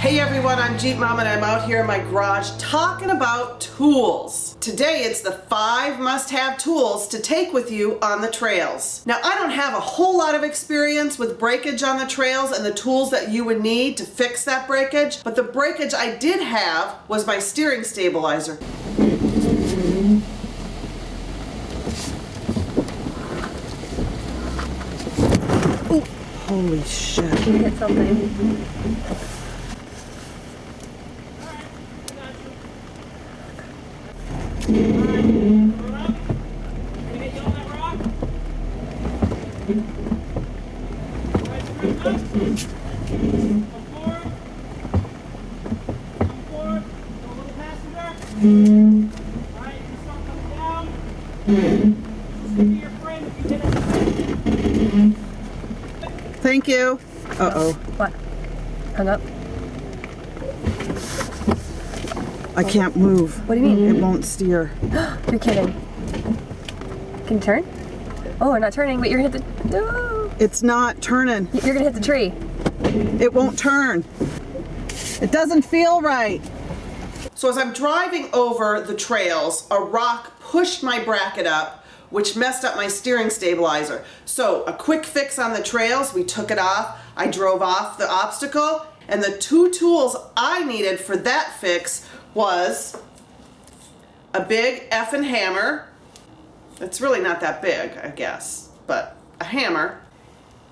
Hey everyone, I'm Jeep Momma and I'm out here in my garage talking about tools. Today it's the 5 must-have tools to take with you on the trails. Now I don't have a whole lot of experience with breakage on the trails and the tools that you would need to fix that breakage, but the breakage I did have was my steering stabilizer. Ooh, holy shit. You hit something. Thank you. Uh-oh. What? Hung up? I can't move. What do you mean? It won't steer. You're kidding. Can you turn? Oh, we're not turning, but you're gonna hit the... No. It's not turning. You're gonna hit the tree. It won't turn. It doesn't feel right. So as I'm driving over the trails, a rock pushed my bracket up, which messed up my steering stabilizer. So a quick fix on the trails, we took it off. I drove off the obstacle, and the 2 tools I needed for that fix was a big effing hammer. It's really not that big, I guess, but a hammer,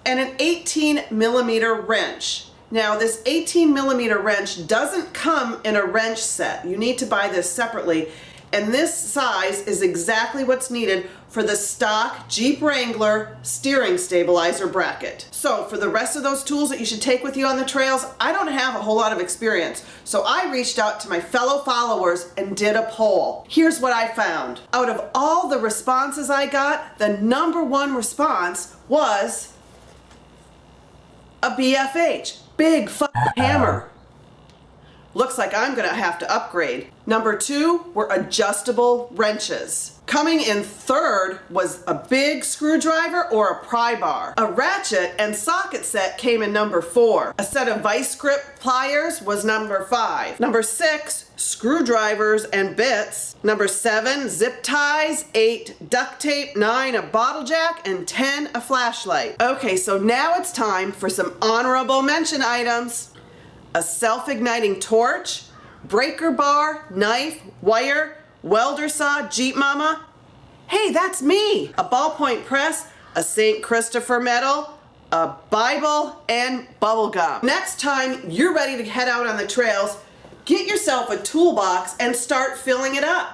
and an 18mm wrench. Now this 18mm wrench doesn't come in a wrench set. You need to buy this separately, and this size is exactly what's needed for the stock Jeep Wrangler steering stabilizer bracket. So for the rest of those tools that you should take with you on the trails, I don't have a whole lot of experience. So I reached out to my fellow followers and did a poll. Here's what I found. Out of all the responses I got, the #1 response was a BFH, big fucking hammer. Looks like I'm gonna have to upgrade. #2 were adjustable wrenches. Coming in 3rd was a big screwdriver or a pry bar. A ratchet and socket set came in #4. A set of vice grip pliers was #5. #6, screwdrivers and bits. #7, zip ties. 8, duct tape. 9, a bottle jack. And 10, a flashlight. Okay, so now it's time for some honorable mention items. A self-igniting torch, breaker bar, knife, wire, welder saw, Jeep Momma. Hey, that's me! A ballpoint press, a St. Christopher medal, a Bible, and bubble gum. Next time you're ready to head out on the trails, get yourself a toolbox and start filling it up.